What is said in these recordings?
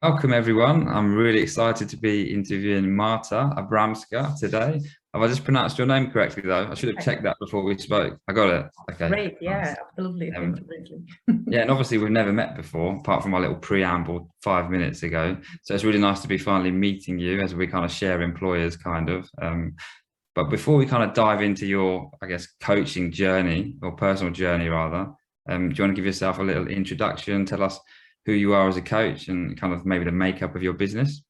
Welcome, everyone. I'm really excited to be interviewing Marta Abramska today. Have I just pronounced your name correctly, though? I should have checked that before we spoke. I got it. Okay, Great. nice. Yeah, absolutely. Thank Um, you, Brinkley. yeah, and obviously we've never met before, apart from our little preamble 5 minutes ago. So it's really nice to be finally meeting you as we kind of share employers, kind of. But before we kind of dive into your, I guess, coaching journey or personal journey, rather, do you want to give yourself a little introduction? Tell us who you are as a coach and kind of maybe the makeup of your business.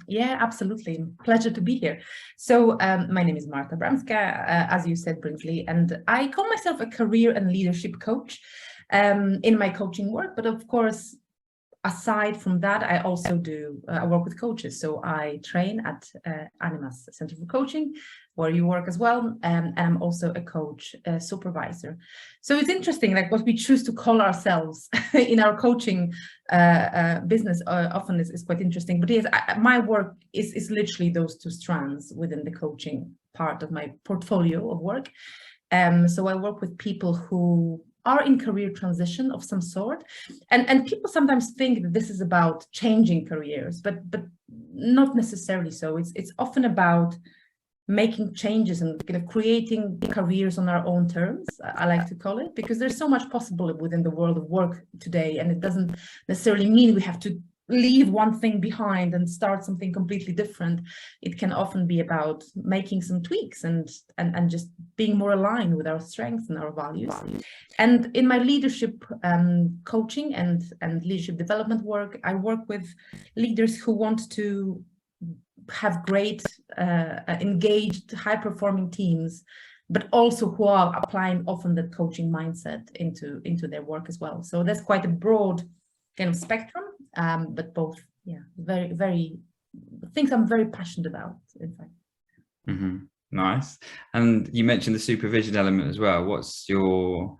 Yeah, absolutely. Pleasure to be here. So my name is Marta Abramska, as you said, Brinkley, and I call myself a career and leadership coach in my coaching work. But of course, aside from that, I also do I work with coaches. So I train at Animas Center for Coaching, where you work as well, and I'm also a coach supervisor. So it's interesting, like what we choose to call ourselves in our coaching business often is quite interesting. But yes, my work is literally those two strands within the coaching part of my portfolio of work. So I work with people who are in career transition of some sort, and people sometimes think that this is about changing careers, but not necessarily so. It's often about making changes and kind of creating careers on our own terms, I like to call it, because there's so much possible within the world of work today, and it doesn't necessarily mean we have to leave one thing behind and start something completely different. It can often be about making some tweaks and just being more aligned with our strengths and our values. And in my leadership coaching and leadership development work, I work with leaders who want to have great, engaged, high-performing teams, but also who are applying often that coaching mindset into their work as well. So that's quite a broad kind of spectrum, but both, yeah, very, very things I'm very passionate about, in fact. Nice. And you mentioned the supervision element as well. What's your,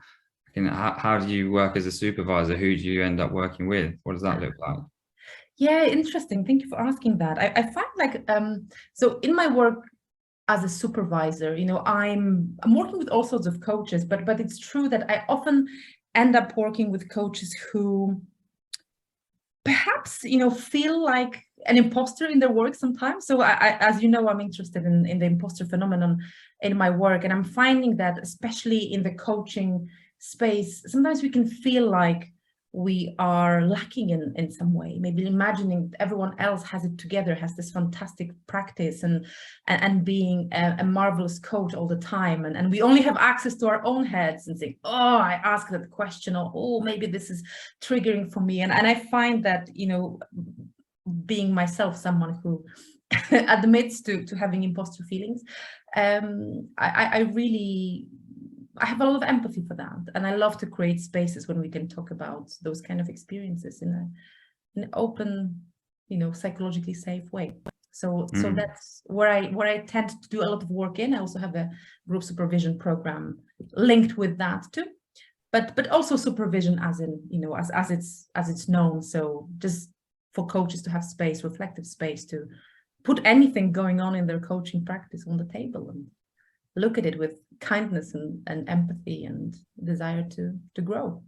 how do you work as a supervisor? Who do you end up working with? What does that look like? Yeah, interesting. Thank you for asking that. I find like, so in my work as a supervisor, I'm working with all sorts of coaches, but it's true that I often end up working with coaches who perhaps, feel like an imposter in their work sometimes. So as you know, I'm interested in the imposter phenomenon in my work. And I'm finding that especially in the coaching space, sometimes we can feel like we are lacking in some way, maybe imagining everyone else has it together, has this fantastic practice and being a marvelous coach all the time. And we only have access to our own heads and think, oh, I asked that question, or, oh, maybe this is triggering for me. And I find that, being myself someone who admits to having imposter feelings, I have a lot of empathy for that, and I love to create spaces when we can talk about those kind of experiences in an open, psychologically safe way. So that's where I tend to do a lot of work in. I also have a group supervision program linked with that too, but also supervision as in, as it's known. So just for coaches to have space, reflective space, to put anything going on in their coaching practice on the table and look at it with kindness and empathy and desire to grow.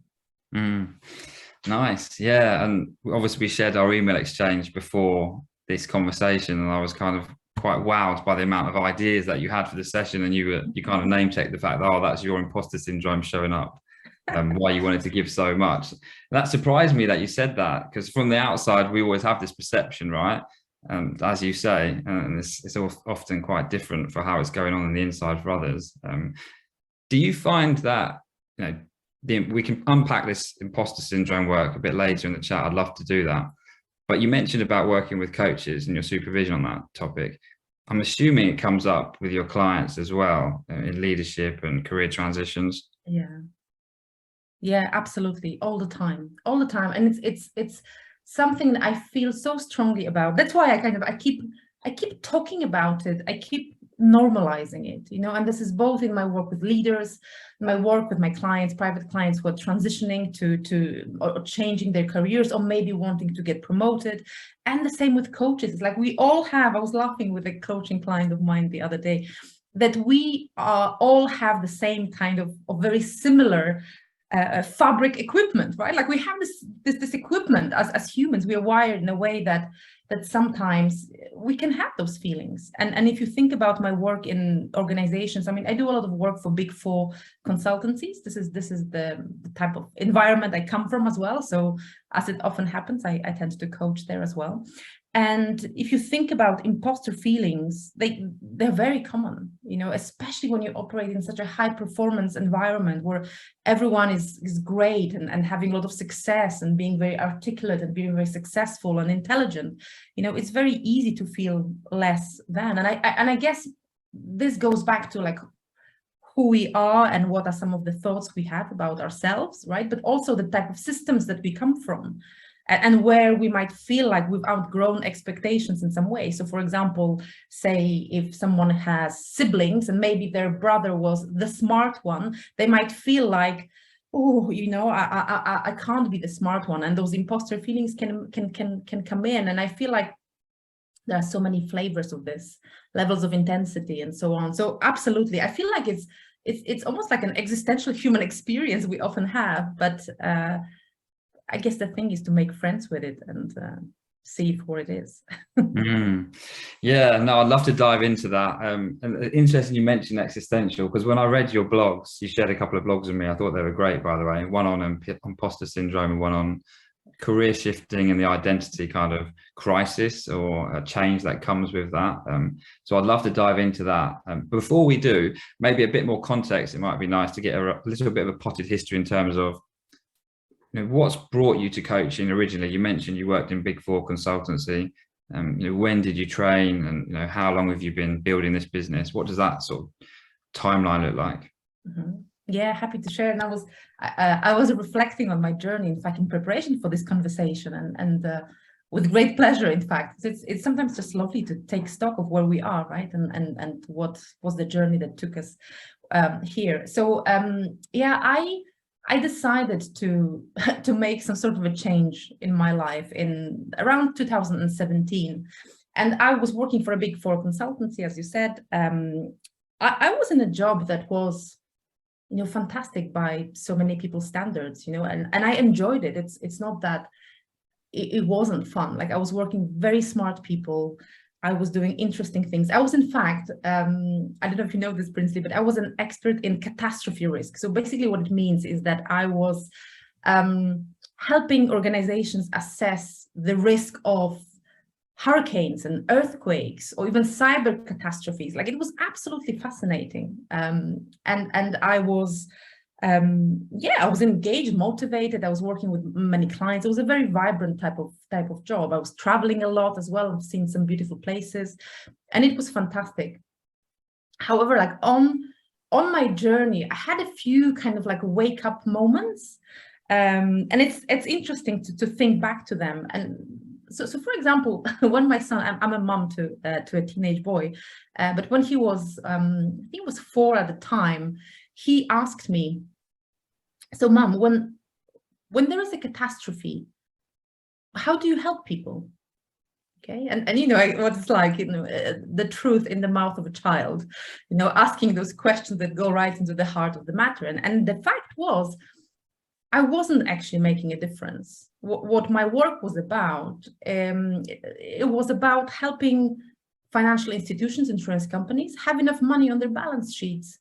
Nice. Yeah. And obviously we shared our email exchange before this conversation, and I was kind of quite wowed by the amount of ideas that you had for the session, and you kind of name checked the fact that, oh, that's your imposter syndrome showing up. Why you wanted to give so much. That surprised me that you said that, because from the outside we always have this perception, right? As you say, and it's often quite different for how it's going on the inside for others. Do you find that, we can unpack this imposter syndrome work a bit later in the chat? I'd love to do that. But you mentioned about working with coaches and your supervision on that topic. I'm assuming it comes up with your clients as well in leadership and career transitions. Yeah, absolutely, all the time, and it's something that I feel so strongly about. That's why I keep talking about it. I keep normalizing it, and this is both in my work with leaders, my work with my clients, private clients who are transitioning to or changing their careers, or maybe wanting to get promoted, and the same with coaches. It's like we all have. I was laughing with a coaching client of mine the other day that we all have the same kind of very similar fabric equipment, right? Like we have this equipment as humans. We are wired in a way that sometimes we can have those feelings. And if you think about my work in organizations, I mean, I do a lot of work for Big Four consultancies. This is the type of environment I come from as well. So as it often happens, I tend to coach there as well. And if you think about imposter feelings, they're very common, you know, especially when you operate in such a high performance environment where everyone is great and having a lot of success and being very articulate and being very successful and intelligent. You know, it's very easy to feel less than. And I guess this goes back to like who we are and what are some of the thoughts we have about ourselves, right? But also the type of systems that we come from. And where we might feel like we've outgrown expectations in some way. So for example, say if someone has siblings and maybe their brother was the smart one, they might feel like, oh, you know, I can't be the smart one. And those imposter feelings can come in. And I feel like there are so many flavors of this, levels of intensity and so on. So absolutely, I feel like it's almost like an existential human experience we often have, but I guess the thing is to make friends with it and see it for what it is. Yeah, no, I'd love to dive into that. And interesting you mentioned existential, because when I read your blogs, you shared a couple of blogs with me. I thought they were great, by the way. One on imposter syndrome and one on career shifting and the identity kind of crisis or a change that comes with that. So I'd love to dive into that. Before we do, maybe a bit more context. It might be nice to get a little bit of a potted history in terms of, you know, what's brought you to coaching originally. You mentioned you worked in Big Four consultancy. You know, when did you train, and you know, how long have you been building this business? What does that sort of timeline look like? Yeah, happy to share. And I was reflecting on my journey, in fact, in preparation for this conversation, and with great pleasure, in fact. It's sometimes just lovely to take stock of where we are, right? And what was the journey that took us here. So yeah, I decided to make some sort of a change in my life in around 2017. And I was working for a Big Four consultancy, as you said. I was in a job that was, you know, fantastic by so many people's standards, you know, and I enjoyed it. It's not that it wasn't fun. Like I was working with very smart people. I was doing interesting things. I was, in fact, I don't know if you know this, Brinsley, but I was an expert in catastrophe risk. So basically what it means is that I was helping organizations assess the risk of hurricanes and earthquakes or even cyber catastrophes. Like it was absolutely fascinating. And I was, I was engaged, motivated. I was working with many clients. It was a very vibrant type of job. I was traveling a lot as well. I've seen some beautiful places, and it was fantastic. However, like on my journey, I had a few kind of like wake up moments, and it's interesting to think back to them. And so for example, when my son, I'm a mom to a teenage boy, but when he was, I think he was 4 at the time, he asked me, so Mom, when there is a catastrophe, how do you help people? Okay, and you know what it's like, you know, the truth in the mouth of a child, you know, asking those questions that go right into the heart of the matter. And the fact was, I wasn't actually making a difference. What my work was about, it was about helping financial institutions, insurance companies, have enough money on their balance sheets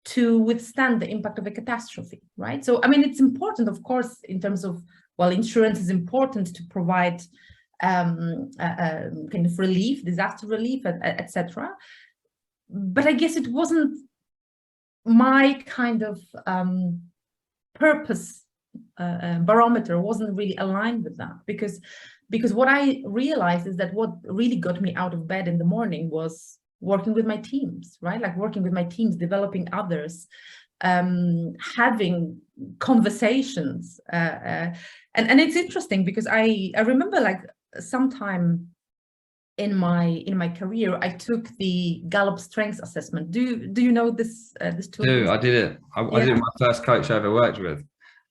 to withstand the impact of a catastrophe, right? So, I mean, it's important, of course, in terms of, well, insurance is important to provide kind of relief, disaster relief, etc. But I guess it wasn't my kind of purpose barometer wasn't really aligned with that, because what I realized is that what really got me out of bed in the morning was working with my teams, right? Like working with my teams, developing others, having conversations. And it's interesting because I remember like sometime in my career, I took the Gallup Strengths Assessment. Do you know this tool? I did it. I did it with my first coach I ever worked with.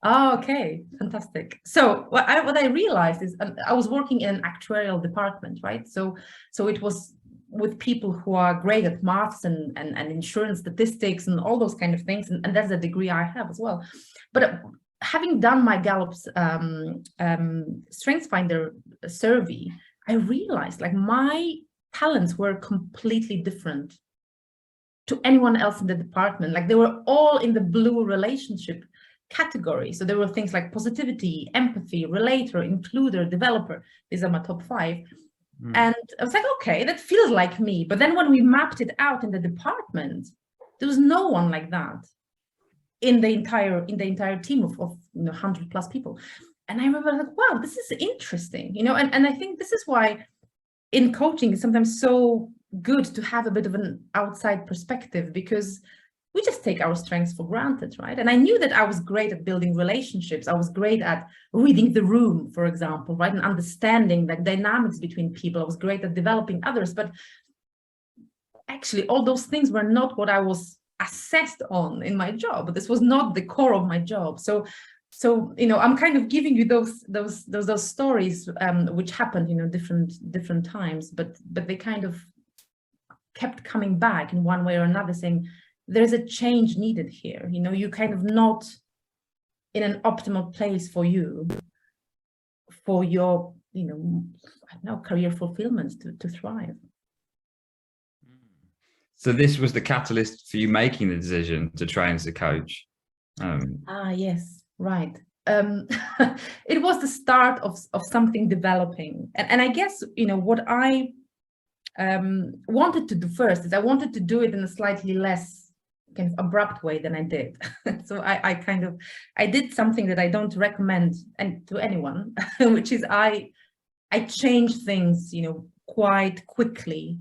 Oh, okay, fantastic. So what I realized is I was working in an actuarial department, right? So it was with people who are great at maths and insurance statistics and all those kind of things, and that's the degree I have as well. But having done my Gallup's StrengthsFinder survey, I realized like my talents were completely different to anyone else in the department. Like they were all in the blue relationship category. So there were things like positivity, empathy, relator, includer, developer. These are my top 5. And I was like, okay, that feels like me. But then when we mapped it out in the department, there was no one like that in the entire team of 100+ people. And I remember like, wow, this is interesting, and I think this is why in coaching it's sometimes so good to have a bit of an outside perspective, because we just take our strengths for granted, right? And I knew that I was great at building relationships. I was great at reading the room, for example, right? And understanding the dynamics between people. I was great at developing others, but actually all those things were not what I was assessed on in my job. This was not the core of my job. So I'm kind of giving you those stories which happened, different times, but they kind of kept coming back in one way or another, saying there's a change needed here. You kind of not in an optimal place for you, for your career fulfillment to thrive. So this was the catalyst for you making the decision to train as a coach. Yes, right. It was the start of something developing, and I guess what I wanted to do first is I wanted to do it in a slightly less kind of abrupt way than I did. So I did something that I don't recommend to anyone, which is I changed things quite quickly.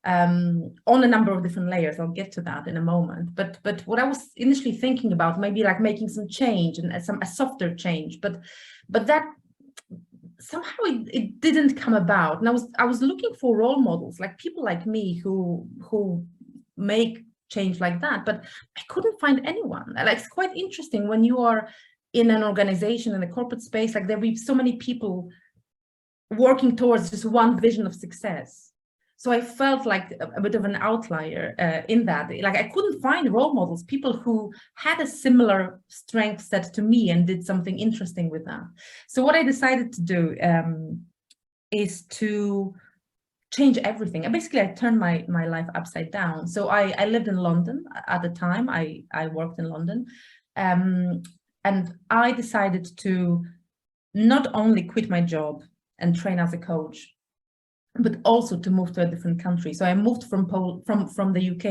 On a number of different layers. I'll get to that in a moment. But what I was initially thinking about, maybe like making some change and a softer change, but that somehow it didn't come about. And I was looking for role models, like people like me who make change like that, but I couldn't find anyone. Like it's quite interesting when you are in an organization, in a corporate space, like there will be so many people working towards just one vision of success. So I felt like a bit of an outlier in that. Like I couldn't find role models, people who had a similar strength set to me and did something interesting with that. So what I decided to do is to change everything. And basically, I turned my life upside down. So I lived in London at the time. I worked in London. And I decided to not only quit my job and train as a coach, but also to move to a different country. So I moved from the UK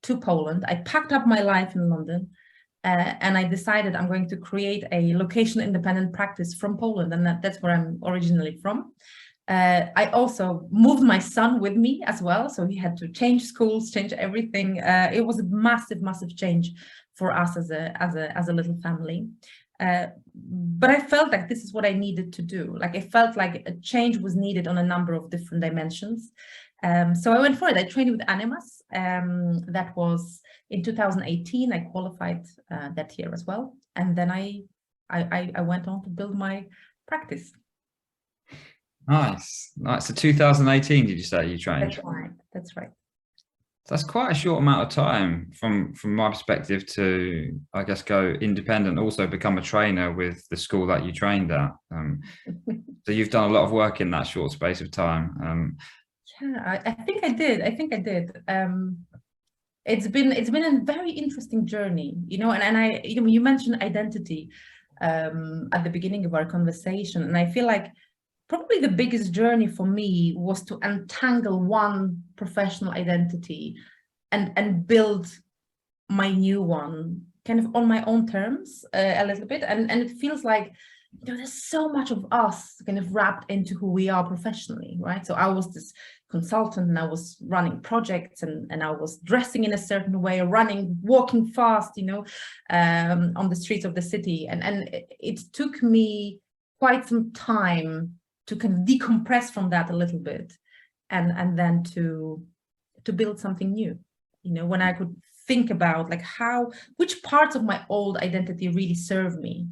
to Poland. I packed up my life in London and I decided I'm going to create a location-independent practice from Poland, and that's where I'm originally from. I also moved my son with me as well, so he had to change schools, change everything. It was a massive change for us as a little family. But I felt like this is what I needed to do. Like I felt like a change was needed on a number of different dimensions. So I went for it. I trained with Animas. That was in 2018. I qualified that year as well. And then I went on to build my practice. Nice. So 2018, did you say you trained? That's right. That's quite a short amount of time from my perspective to, I guess, go independent, also become a trainer with the school that you trained at. So you've done a lot of work in that short space of time. Yeah, I think I did. It's been a very interesting journey, and I, you mentioned identity at the beginning of our conversation, and I feel like probably the biggest journey for me was to untangle one professional identity and build my new one kind of on my own terms a little bit. And it feels like, there's so much of us kind of wrapped into who we are professionally, right? So I was this consultant and I was running projects and I was dressing in a certain way, walking fast, on the streets of the city. And it took me quite some time to kind of decompress from that a little bit and then to build something new, when I could think about like which parts of my old identity really serve me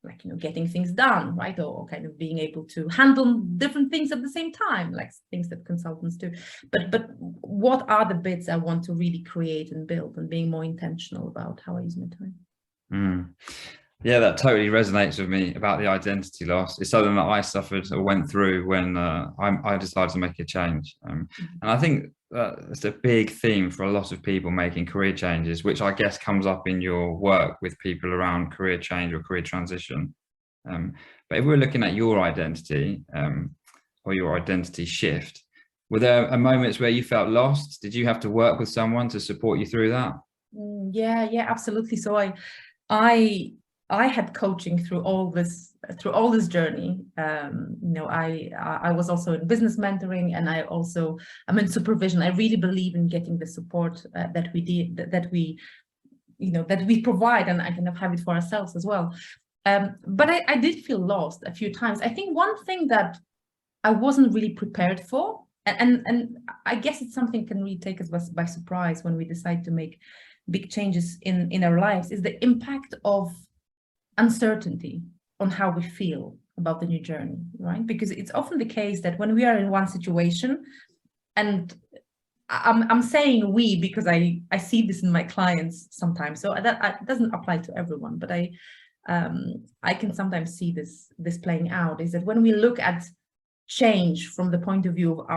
like, getting things done, right? Or kind of being able to handle different things at the same time, like things that consultants do. But what are the bits I want to really create and build, and being more intentional about how I use my time? Yeah, that totally resonates with me about the identity loss. It's something that I suffered or went through when I decided to make a change. And I think it's a big theme for a lot of people making career changes, which I guess comes up in your work with people around career change or career transition. But if we're looking at your identity or your identity shift, were there moments where you felt lost? Did you have to work with someone to support you through that? Yeah, absolutely. So I had coaching through all this journey. I was also in business mentoring, and I'm in supervision. I really believe in getting the support that we provide, and I kind of have it for ourselves as well. But I did feel lost a few times. I think one thing that I wasn't really prepared for, and I guess it's something can really take us by surprise when we decide to make big changes in our lives, is the impact of uncertainty on how we feel about the new journey, right? Because it's often the case that when we are in one situation, and I'm saying we because I see this in my clients sometimes, so that doesn't apply to everyone, but I can sometimes see this playing out, is that when we look at change from the point of view of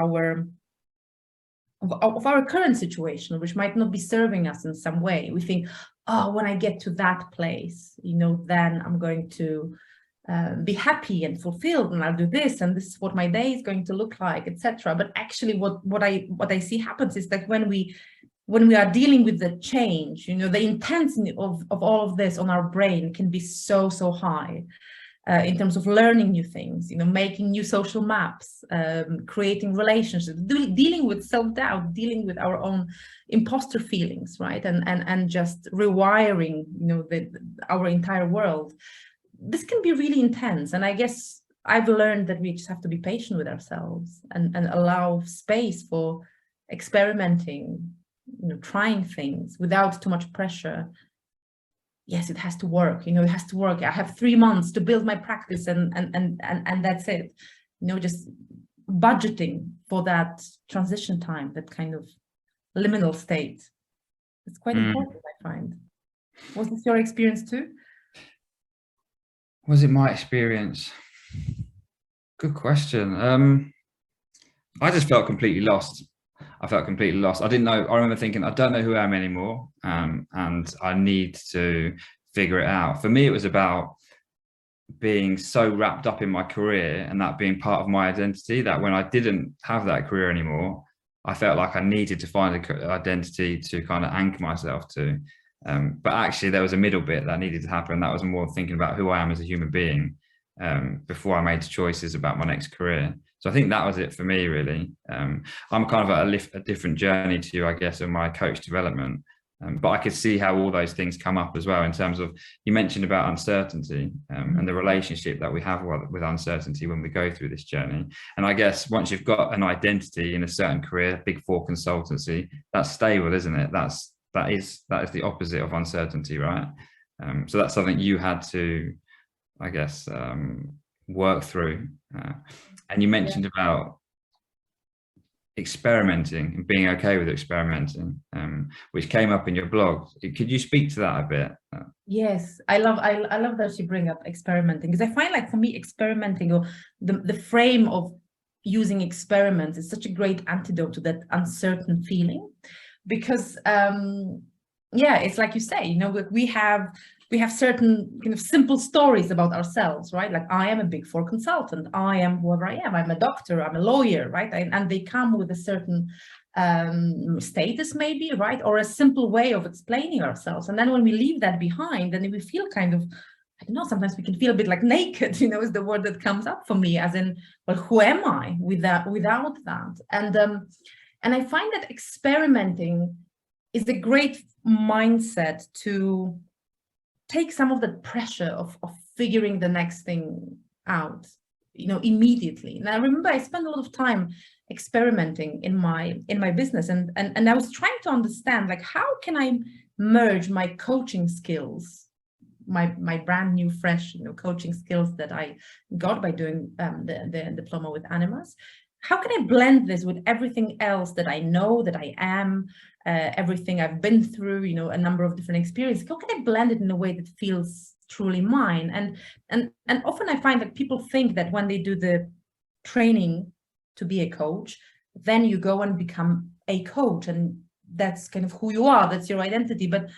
our current situation, which might not be serving us in some way, we think, oh, when I get to that place, then I'm going to be happy and fulfilled, and I'll do this, and this is what my day is going to look like, etc. But actually, what I see happens is that when we are dealing with the change, the intensity of all of this on our brain can be so high. In terms of learning new things, making new social maps, creating relationships, dealing with self-doubt, dealing with our own imposter feelings, right? And just rewiring, our entire world. This can be really intense. And I guess I've learned that we just have to be patient with ourselves and allow space for experimenting, trying things without too much pressure. Yes, it has to work, it has to work. I have 3 months to build my practice and that's it. Just budgeting for that transition time, that kind of liminal state. It's quite important, I find. Was this your experience too? Was it my experience? Good question. I just felt completely lost. I felt completely lost. I didn't know. I remember thinking, I don't know who I am anymore, and I need to figure it out. For me, it was about being so wrapped up in my career and that being part of my identity, that when I didn't have that career anymore, I felt like I needed to find an identity to kind of anchor myself to. But actually, there was a middle bit that needed to happen. That was more thinking about who I am as a human being before I made choices about my next career. So I think that was it for me, really. I'm kind of at a different journey to you, I guess, in my coach development. But I could see how all those things come up as well, in terms of, you mentioned about uncertainty and the relationship that we have with uncertainty when we go through this journey. And I guess once you've got an identity in a certain career, Big Four consultancy, that's stable, isn't it? That is the opposite of uncertainty, right? So that's something you had to, I guess, work through. And you mentioned about experimenting and being okay with experimenting, which came up in your blog. Could you speak to that a bit? Yes, I love that you bring up experimenting, because I find, like, for me, experimenting, or the frame of using experiments, is such a great antidote to that uncertain feeling. Because yeah, it's like you say, we have certain kind of simple stories about ourselves, right? Like, I am a Big Four consultant, I am whoever I am, I'm a doctor, I'm a lawyer, right? And they come with a certain status, maybe, right? Or a simple way of explaining ourselves. And then when we leave that behind, then we feel kind of, I don't know, sometimes we can feel a bit like naked, is the word that comes up for me, as in, well, who am I without that? And I find that experimenting is a great mindset to take some of the pressure of figuring the next thing out, immediately. And I remember I spent a lot of time experimenting in my business, and I was trying to understand, like, how can I merge my coaching skills my brand new, fresh, coaching skills that I got by doing the diploma with Animas. How can I blend this with everything else that I know, that I am, everything I've been through, a number of different experiences? How can I blend it in a way that feels truly mine? And often I find that people think that when they do the training to be a coach, then you go and become a coach, and that's kind of who you are, that's your identity. But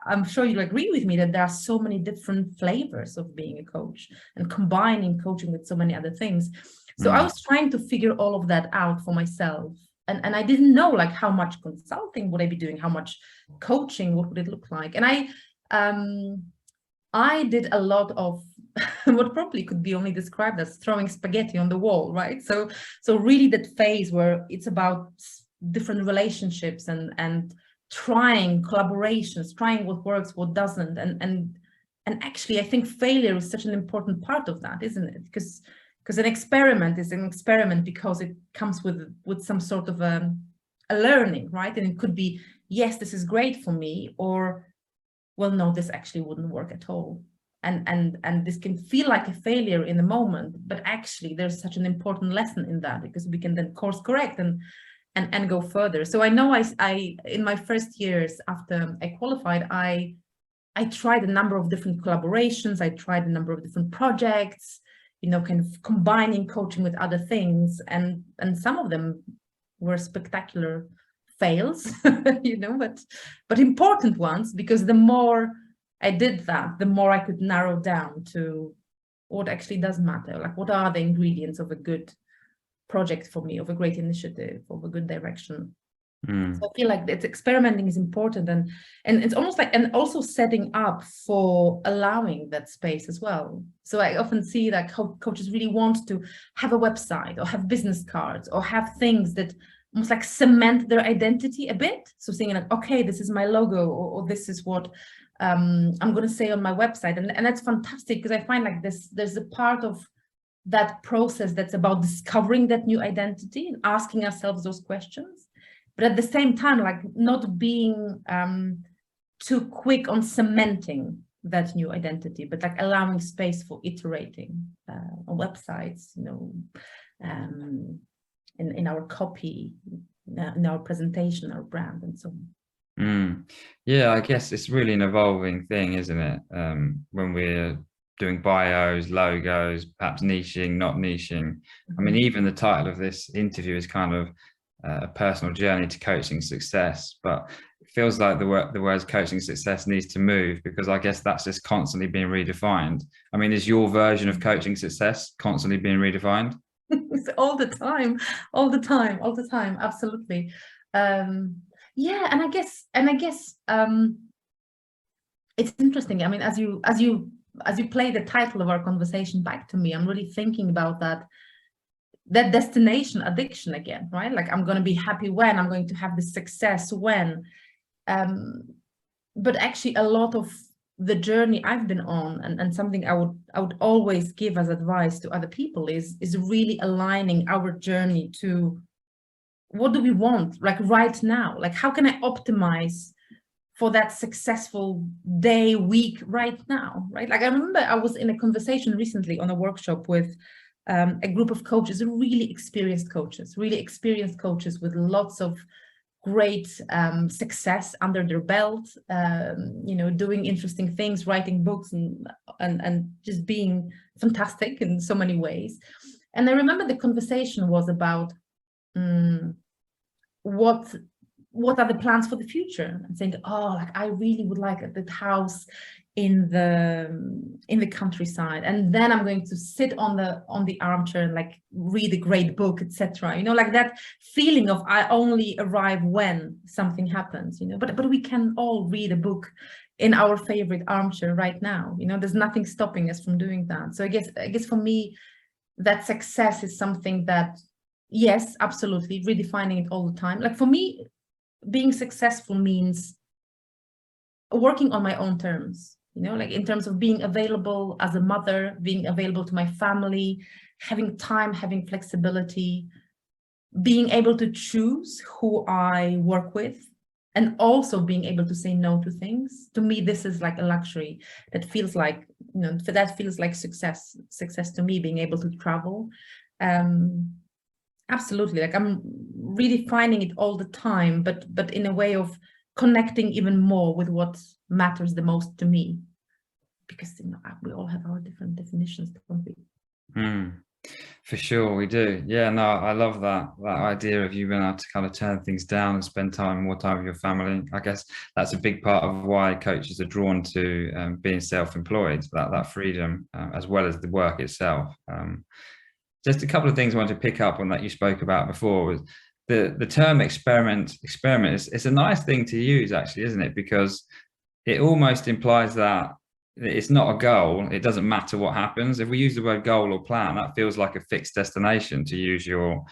I'm sure you'll agree with me that there are so many different flavors of being a coach and combining coaching with so many other things. So I was trying to figure all of that out for myself, and I didn't know like how much consulting would I be doing, how much coaching, what would it look like? And I did a lot of what probably could be only described as throwing spaghetti on the wall, right? So really that phase where it's about different relationships and trying collaborations, trying what works, what doesn't, and actually I think failure is such an important part of that, isn't it? Because an experiment is an experiment because it comes with some sort of a learning, right? And it could be, yes, this is great for me, or well, no, this actually wouldn't work at all. And this can feel like a failure in the moment, but actually there's such an important lesson in that, because we can then course correct and go further. So I know I in my first years after I qualified, I tried a number of different collaborations. I tried a number of different projects, kind of combining coaching with other things, and some of them were spectacular fails, but important ones, because the more I did that, the more I could narrow down to what actually does matter. Like, what are the ingredients of a good project for me, of a great initiative, of a good direction? So I feel like that experimenting is important, and it's almost like, and also setting up for allowing that space as well. So I often see that coaches really want to have a website or have business cards or have things that almost like cement their identity a bit. So saying like, okay, this is my logo, or this is what I'm going to say on my website. And that's fantastic, because I find like there's a part of that process that's about discovering that new identity and asking ourselves those questions. But at the same time, like not being too quick on cementing that new identity, but like allowing space for iterating on websites, in our copy, in our presentation, our brand, and so on. Yeah, I guess it's really an evolving thing, isn't it? When we're doing bios, logos, perhaps niching, not niching. I mean, even the title of this interview is kind of a personal journey to coaching success, but it feels like the words coaching success needs to move, because I guess that's just constantly being redefined. I mean, is your version of coaching success constantly being redefined? all the time, absolutely. Yeah, and I guess it's interesting. I mean, as you play the title of our conversation back to me, I'm really thinking about that destination addiction again, right? Like, I'm going to be happy when, I'm going to have the success when, but actually a lot of the journey I've been on, and something I would always give as advice to other people is really aligning our journey to what do we want, like right now, like how can I optimize for that successful day, week, right now, right? Like, I remember I was in a conversation recently on a workshop with a group of coaches, really experienced coaches with lots of great success under their belt, doing interesting things, writing books, and just being fantastic in so many ways. And I remember the conversation was about what are the plans for the future, and saying, oh, like I really would like that house in the countryside, and then I'm going to sit on the armchair and like read a great book, etc. Like that feeling of I only arrive when something happens, but we can all read a book in our favorite armchair right now. There's nothing stopping us from doing that. So I guess for me, that success is something that, yes, absolutely, redefining it all the time. Like for me, being successful means working on my own terms, like in terms of being available as a mother, being available to my family, having time, having flexibility, being able to choose who I work with, and also being able to say no to things. To me, this is like a luxury that feels like, that feels like success to me, being able to travel. Absolutely, like I'm really finding it all the time, but in a way of connecting even more with what matters the most to me, because we all have our different definitions, don't we? For sure, we do. Yeah, no, I love that idea of you being able to kind of turn things down and spend more time with your family. I guess that's a big part of why coaches are drawn to being self-employed, that freedom, as well as the work itself. Just a couple of things I wanted to pick up on that you spoke about before was the term experiment is a nice thing to use, actually, isn't it? Because it almost implies that it's not a goal. It doesn't matter what happens. If we use the word goal or plan, that feels like a fixed destination, to use your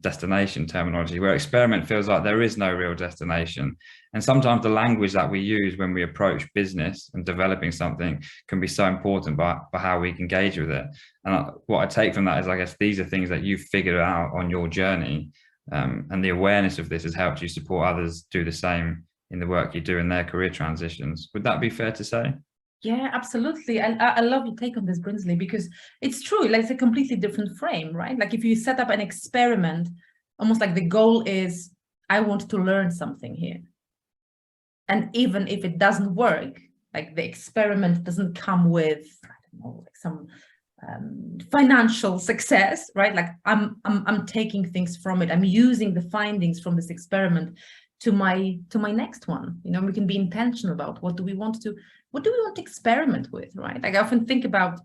destination terminology, where experiment feels like there is no real destination. And sometimes the language that we use when we approach business and developing something can be so important by how we engage with it. And what I take from that is, I guess, these are things that you've figured out on your journey, and the awareness of this has helped you support others do the same in the work you do in their career transitions. Would that be fair to say? Yeah, absolutely. I love your take on this, Brinsley, because it's true. Like, it's a completely different frame, right? Like, if you set up an experiment, almost like the goal is, I want to learn something here. And even if it doesn't work, like the experiment doesn't come with, I don't know, like some financial success, right? Like I'm taking things from it. I'm using the findings from this experiment to my next one. We can be intentional about what do we want to experiment with, right? Like, I often think about,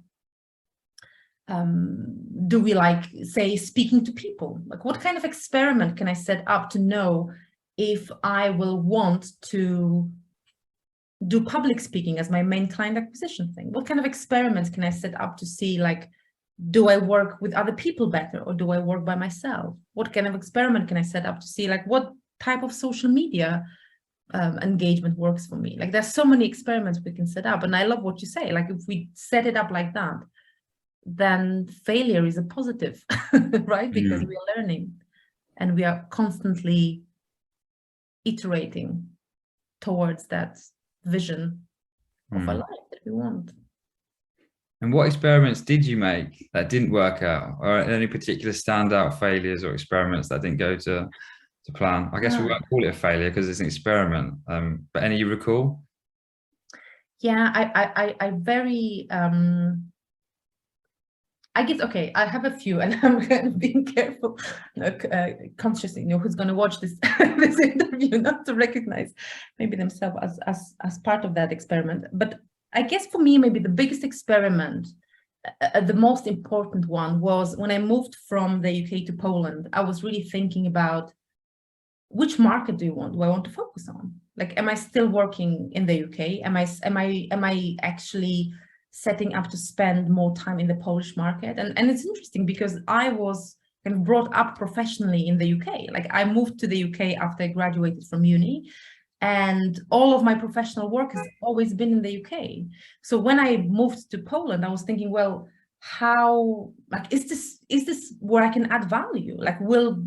do we like, say, speaking to people? Like, what kind of experiment can I set up to know if I will want to do public speaking as my main client acquisition thing? What kind of experiments can I set up to see, like, do I work with other people better, or do I work by myself? What kind of experiment can I set up to see, like, what type of social media engagement works for me? Like, there's so many experiments we can set up. And I love what you say, like, if we set it up like that, then failure is a positive, right? Because we are learning and we are constantly iterating towards that vision of a life that we want. And what experiments did you make that didn't work out, or any particular standout failures or experiments that didn't go to plan? I guess we won't call it a failure because it's an experiment, but any you recall? Yeah, I very I guess, okay, I have a few, and I'm kind of being careful, consciously, who's going to watch this this interview, not to recognize maybe themselves as part of that experiment. But I guess for me, maybe the biggest experiment, the most important one, was when I moved from the UK to Poland. I was really thinking about, which market do I want to focus on? Like, am I still working in the UK? Am I actually setting up to spend more time in the Polish market? And it's interesting because I was kind of brought up professionally in the UK. Like, I moved to the UK after I graduated from uni, and all of my professional work has always been in the UK. So when I moved to Poland, I was thinking, well, how, like, is this where I can add value? Like, will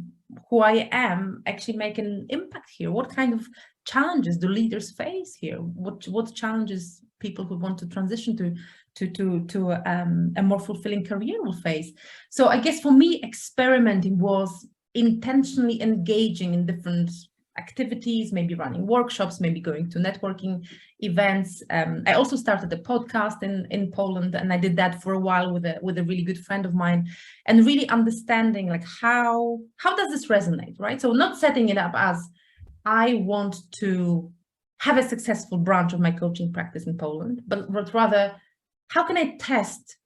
who I am actually make an impact here? What kind of challenges do leaders face here? What challenges people who want to transition to a more fulfilling career will face? So I guess for me, experimenting was intentionally engaging in different activities, maybe running workshops, maybe going to networking events. I also started a podcast in Poland, and I did that for a while with a really good friend of mine, and really understanding, like, how does this resonate, right? So not setting it up as, I want to have a successful branch of my coaching practice in Poland, but rather, how can I test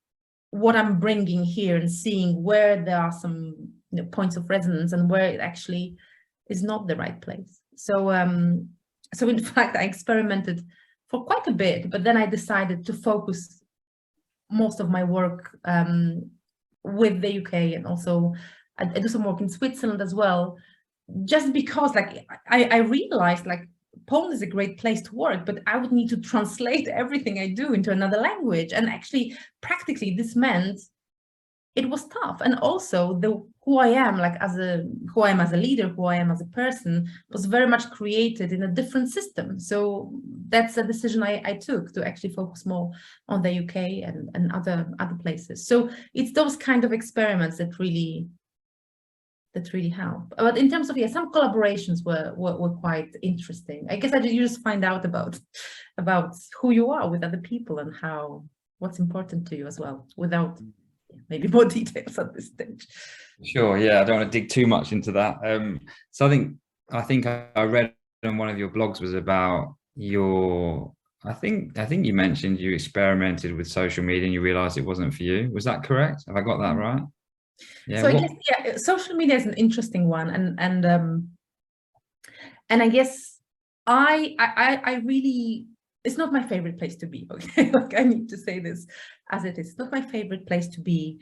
what I'm bringing here and seeing where there are some points of resonance and where it actually is not the right place. So so in fact, I experimented for quite a bit, but then I decided to focus most of my work with the UK, and also I do some work in Switzerland as well, just because, like, I realized, like, Poland is a great place to work, but I would need to translate everything I do into another language. And actually, practically, this meant it was tough. And also, the who I am, like who I am as a leader, who I am as a person, was very much created in a different system. So that's a decision I took, to actually focus more on the UK and other places. So it's those kind of experiments that really help. But in terms of, yeah, some collaborations were quite interesting. I guess you just find out about who you are with other people and what's important to you as well, without maybe more details at this stage. Sure, yeah, I don't want to dig too much into that. So I think I read on one of your blogs was about your, I think you mentioned you experimented with social media and you realized it wasn't for you. Was that correct? Have I got that right? Yeah. So I guess, yeah, social media is an interesting one, and I guess I really, it's not my favorite place to be. Okay, like I need to say this as it is. It's not my favorite place to be.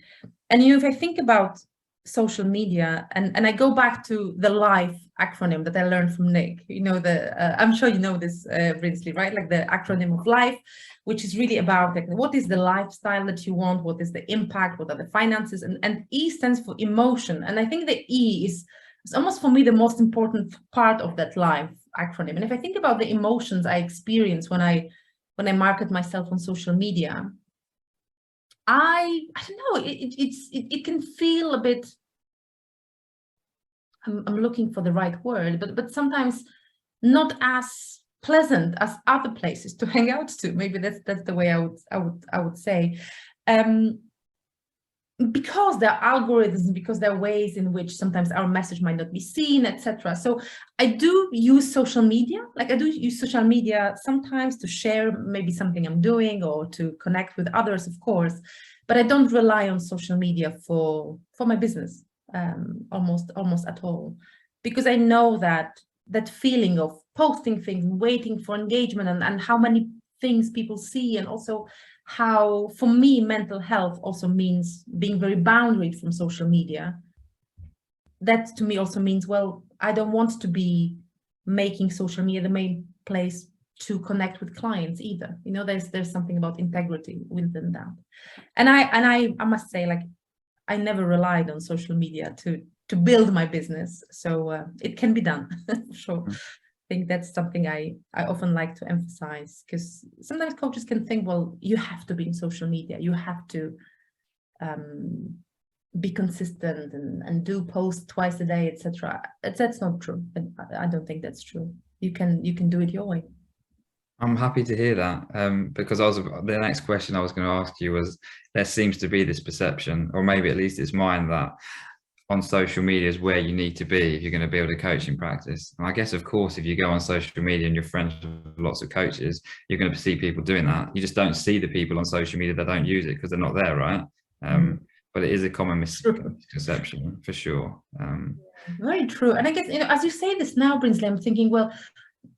And if I think about social media, and I go back to the LIFE acronym that I learned from Nick. I'm sure you know this, Brinsley, right? Like the acronym of LIFE, which is really about like, what is the lifestyle that you want? What is the impact? What are the finances? And E stands for emotion. And I think the E is almost, for me, the most important part of that LIFE acronym. And if I think about the emotions I experience when I market myself on social media, I don't know, it can feel a bit, I'm looking for the right word, but sometimes not as pleasant as other places to hang out to. Maybe that's the way I would say. Because there are algorithms, because there are ways in which sometimes our message might not be seen, etc. So I do use social media. Like I do use social media sometimes to share maybe something I'm doing or to connect with others, of course. But I don't rely on social media for my business almost at all, because I know that feeling of posting things, waiting for engagement, and how many things people see, and also how, for me, mental health also means being very boundaried from social media. That to me also means, well, I don't want to be making social media the main place to connect with clients either. There's something about integrity within that. And I must say, like, I never relied on social media to build my business. So it can be done, for sure. I think that's something I often like to emphasize, because sometimes coaches can think, well, you have to be in social media, you have to be consistent and do posts twice a day, etc. That's not true. I don't think that's true. You can do it your way. I'm happy to hear that, because the next question I was going to ask you was, there seems to be this perception, or maybe at least it's mine, that on social media is where you need to be if you're going to build a coaching practice. And I guess, of course, if you go on social media and you're friends with lots of coaches, you're going to see people doing that. You just don't see the people on social media that don't use it because they're not there, right? But it is a common misconception, for sure. Very true. And I guess, as you say this now, Brinsley, I'm thinking, well,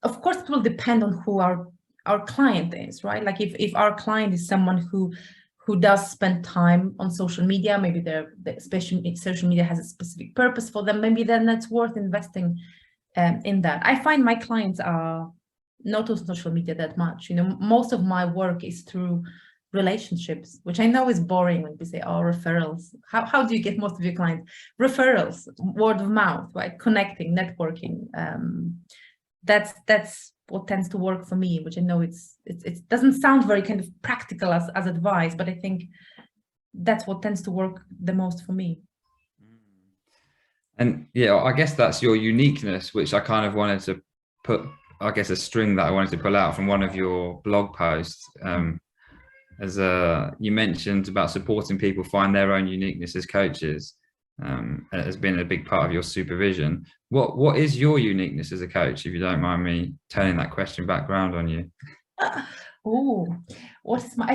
of course, it will depend on who our client is, right? Like if our client is someone who does spend time on social media, maybe especially social media has a specific purpose for them, maybe then it's worth investing in that. I find my clients are not on social media that much. Most of my work is through relationships, which I know is boring when we say, oh, referrals. How do you get most of your clients? Referrals, word of mouth, right? Connecting, networking. That's what tends to work for me, which I know it doesn't sound very kind of practical as advice, but I think that's what tends to work the most for me. And yeah, I guess that's your uniqueness, which I kind of wanted to put, I guess, a string that I wanted to pull out from one of your blog posts. As you mentioned about supporting people find their own uniqueness as coaches, has been a big part of your supervision. What is your uniqueness as a coach, if you don't mind me turning that question back around on you? I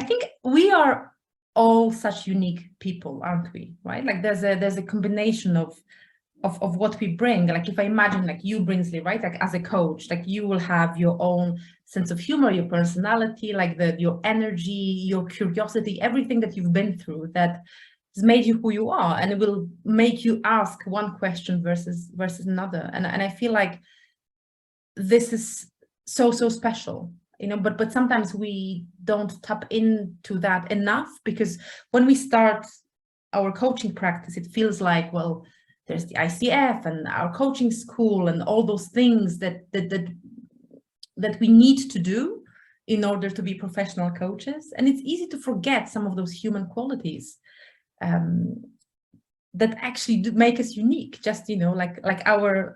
think we are all such unique people, aren't we? Right? Like there's a combination of what we bring. Like if I imagine like you, Brinsley, right? Like as a coach, like you will have your own sense of humor, your personality, like your energy, your curiosity, everything that you've been through that has made you who you are, and it will make you ask one question versus another. And I feel like this is so special, but sometimes we don't tap into that enough, because when we start our coaching practice, it feels like, well, there's the ICF and our coaching school and all those things that we need to do in order to be professional coaches. And it's easy to forget some of those human qualities that actually do make us unique. Just, you know, like our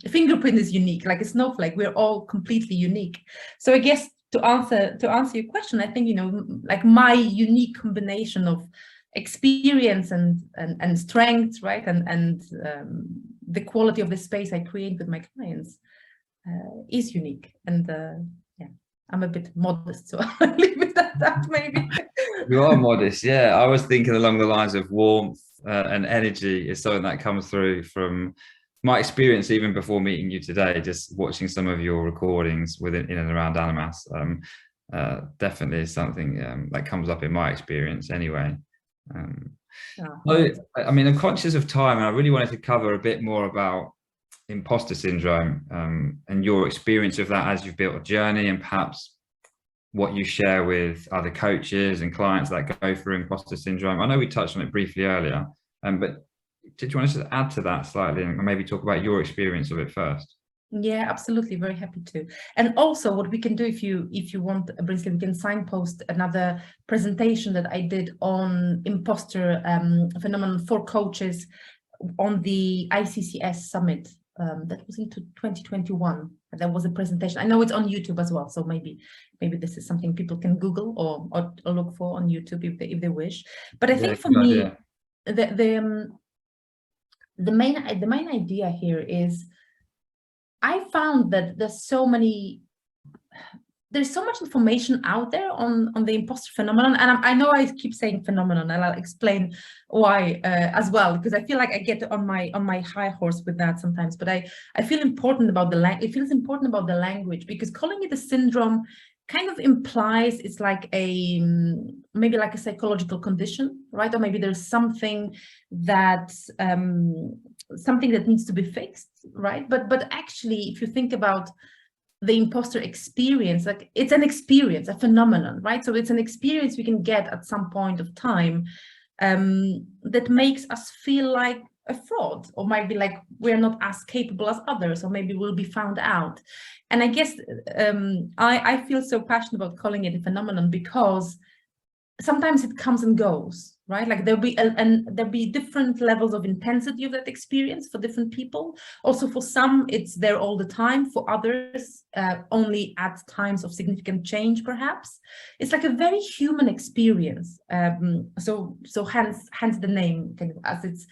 fingerprint is unique, like a snowflake. We're all completely unique. So I guess to answer your question, I think, you know, like my unique combination of experience and strengths, right, and the quality of the space I create with my clients is unique. And yeah, I'm a bit modest, so I'll leave it at that maybe. You are modest, yeah. I was thinking along the lines of warmth and energy is something that comes through from my experience, even before meeting you today, just watching some of your recordings within in and around Animas. Definitely something that comes up in my experience anyway. So, I mean, I'm conscious of time, and I really wanted to cover a bit more about imposter syndrome and your experience of that as you've built a journey, and perhaps what you share with other coaches and clients that go through imposter syndrome. I know we touched on it briefly earlier, but did you want to add to that slightly and maybe talk about your experience of it first? Yeah, absolutely. Very happy to. And also what we can do, if you want, Brinsley, we can signpost another presentation that I did on imposter phenomenon for coaches on the ICCS summit. That was into 2021. There was a presentation. I know it's on YouTube as well, so maybe this is something people can Google or look for on YouTube if they wish. But I think for me, the main idea here is, I found that there's so much information out there on the imposter phenomenon, and I know I keep saying phenomenon, and I'll explain why as well, because I feel like I get on my high horse with that sometimes. But I feel important about it feels important about the language, because calling it a syndrome kind of implies it's like maybe like a psychological condition, right? Or maybe there's something that needs to be fixed, right? But actually, if you think about the imposter experience, like it's an experience, a phenomenon, right? So it's an experience we can get at some point of time that makes us feel like a fraud, or might be like we're not as capable as others, or maybe we'll be found out. And I guess I feel so passionate about calling it a phenomenon because sometimes it comes and goes, right? Like there'll be different levels of intensity of that experience for different people. Also, for some, it's there all the time. For others, only at times of significant change, perhaps. It's like a very human experience. So hence the name, kind of, as it's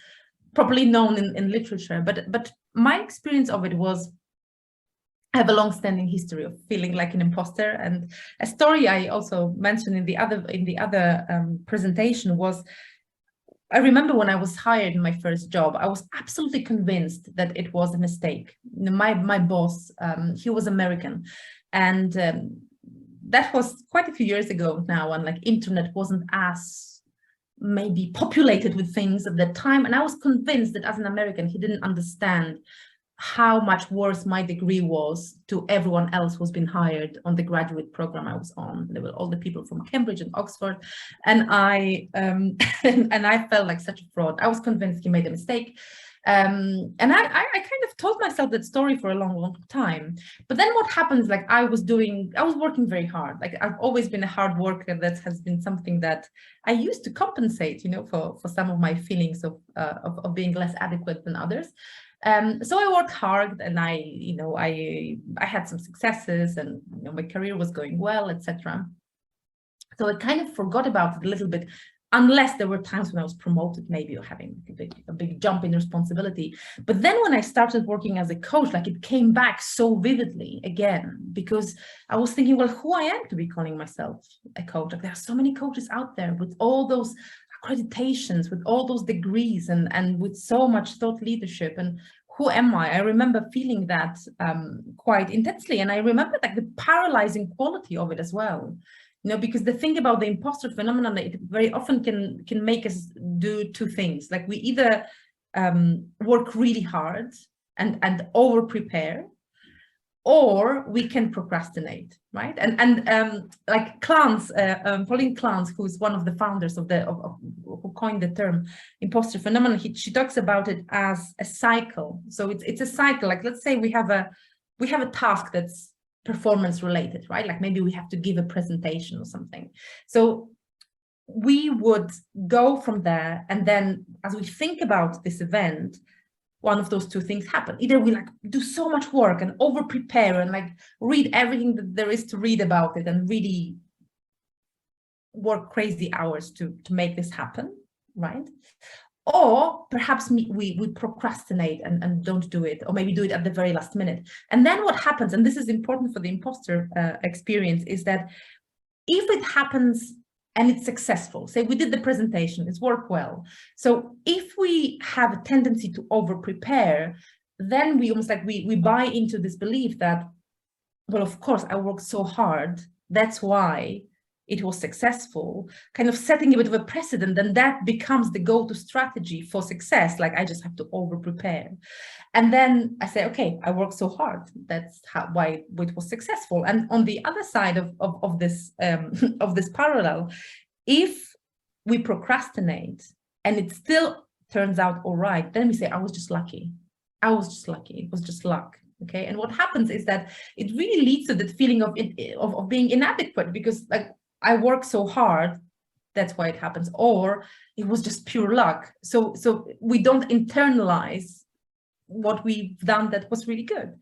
properly known in literature. But my experience of it was, I have a long-standing history of feeling like an imposter, and a story I also mentioned in the other presentation was, I remember when I was hired in my first job, I was absolutely convinced that it was a mistake. My boss, he was American, and that was quite a few years ago now, and like internet wasn't as maybe populated with things at that time, and I was convinced that as an American, he didn't understand how much worse my degree was to everyone else who's been hired on the graduate program I was on. There were all the people from Cambridge and Oxford, and I felt like such a fraud. I was convinced he made a mistake, and I kind of told myself that story for a long time. But then what happens? Like I was working very hard. Like I've always been a hard worker. That has been something that I used to compensate, you know, for some of my feelings of being less adequate than others. So I worked hard, and I had some successes, and my career was going well, etc. So I kind of forgot about it a little bit, unless there were times when I was promoted, maybe, or having a big jump in responsibility. But then when I started working as a coach, like it came back so vividly again, because I was thinking, well, who I am to be calling myself a coach? Like there are so many coaches out there with all those accreditations, with all those degrees, and with so much thought leadership, and who am I? I remember feeling that quite intensely, and I remember like the paralyzing quality of it as well, because the thing about the imposter phenomenon, it very often can make us do two things. Like we either work really hard and over prepare, or we can procrastinate, right? And like Clance, Pauline Clance, who's one of the founders of who coined the term imposter phenomenon, she talks about it as a cycle. So it's a cycle. Like, let's say we have a task that's performance related, right? Like maybe we have to give a presentation or something. So we would go from there, and then as we think about this event, one of those two things happen. Either we like do so much work and over prepare and like read everything that there is to read about it and really work crazy hours to make this happen, right? Or perhaps we procrastinate and don't do it, or maybe do it at the very last minute. And then what happens, and this is important for the imposter experience, is that if it happens and it's successful, say we did the presentation, it's worked well. So if we have a tendency to over prepare, then we almost like we buy into this belief that, well, of course I worked so hard, that's why it was successful, kind of setting a bit of a precedent, and that becomes the go-to strategy for success. Like, I just have to over prepare. And then I say, okay, I worked so hard, that's why it was successful. And on the other side of this parallel, if we procrastinate and it still turns out all right, then we say, I was just lucky. I was just lucky. It was just luck. Okay. And what happens is that it really leads to that feeling of being inadequate, because like, I work so hard, that's why it happens, or it was just pure luck. So we don't internalize what we've done that was really good.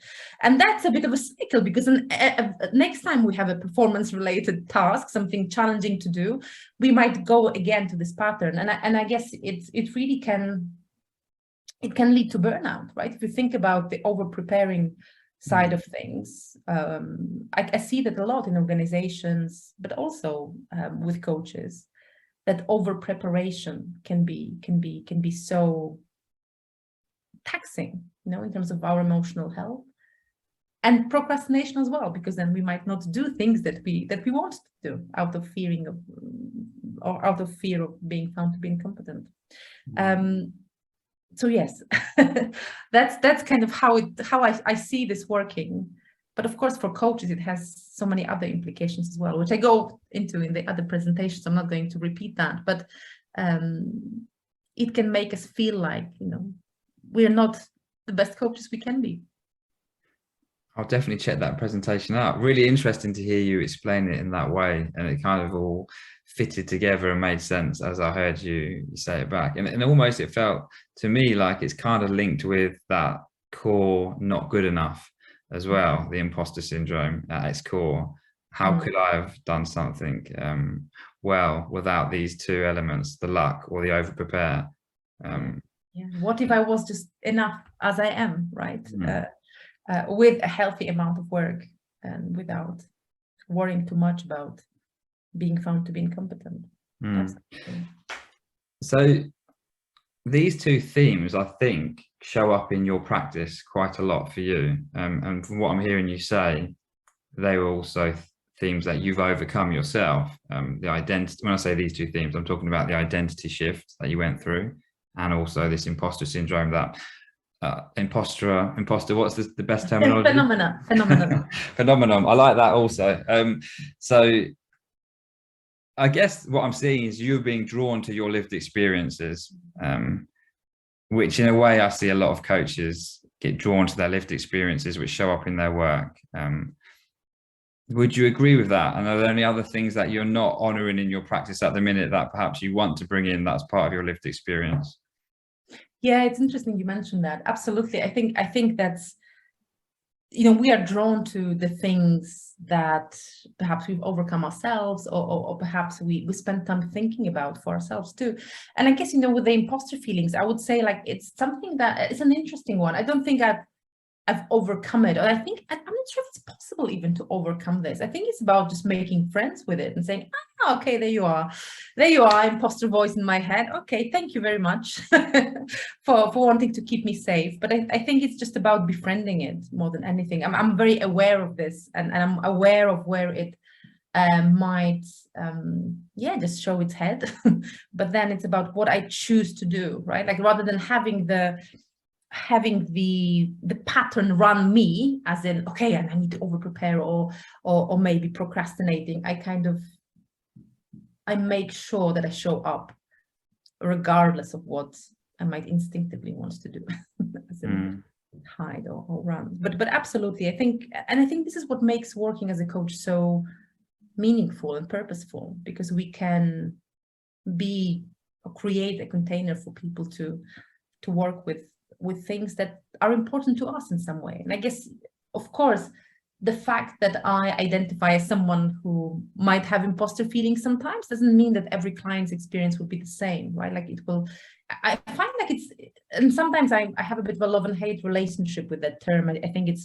And that's a bit of a cycle, because next time we have a performance related task, something challenging to do, we might go again to this pattern. And I guess it really can lead to burnout, right? If you think about the over preparing side of things, I see that a lot in organizations, but also with coaches, that over preparation can be so taxing, you know, in terms of our emotional health, and procrastination as well, because then we might not do things that we want to do out of fear of being found to be incompetent. So yes, that's kind of how I see this working. But of course, for coaches, it has so many other implications as well, which I go into in the other presentations. I'm not going to repeat that, but it can make us feel like, you know, we're not the best coaches we can be. I'll definitely check that presentation out. Really interesting to hear you explain it in that way, and it kind of all fitted together and made sense as I heard you say it back. And almost it felt to me like it's kind of linked with that core not good enough as well, the imposter syndrome at its core. How could I have done something well without these two elements, the luck or the over prepare? Yeah. What if I was just enough as I am, right? With a healthy amount of work and without worrying too much about being found to be incompetent. So these two themes, I think, show up in your practice quite a lot for you. And from what I'm hearing you say, they were also themes that you've overcome yourself. The identity, when I say these two themes, I'm talking about the identity shift that you went through, and also this imposter syndrome that imposter, what's the best terminology? Phenomenon. I like that also. So I guess what I'm seeing is you being drawn to your lived experiences, which in a way I see a lot of coaches get drawn to their lived experiences, which show up in their work. Would you agree with that? And are there any other things that you're not honoring in your practice at the minute that perhaps you want to bring in that's part of your lived experience? Yeah, it's interesting you mentioned that. Absolutely. I think that's, you know, we are drawn to the things that perhaps we've overcome ourselves, or perhaps we spend time thinking about for ourselves too. And I guess, you know, with the imposter feelings, I would say like it's something that it's an interesting one. I don't think I've overcome it, or I'm not sure if it's possible even to overcome this. I think it's about just making friends with it and saying, oh, okay, there you are, imposter voice in my head. Okay, thank you very much for wanting to keep me safe. But I think it's just about befriending it more than anything. I'm very aware of this, and I'm aware of where it might just show its head. But then it's about what I choose to do, right? Like, rather than having the having the pattern run me, as in, okay, and I need to over prepare or maybe procrastinating. I make sure that I show up regardless of what I might instinctively want to do, as in hide or run. But absolutely, I think this is what makes working as a coach so meaningful and purposeful, because we can be or create a container for people to work with things that are important to us in some way. And I guess, of course, the fact that I identify as someone who might have imposter feelings sometimes doesn't mean that every client's experience will be the same, right? Like it will, I find like it's, and sometimes I have a bit of a love and hate relationship with that term. I think it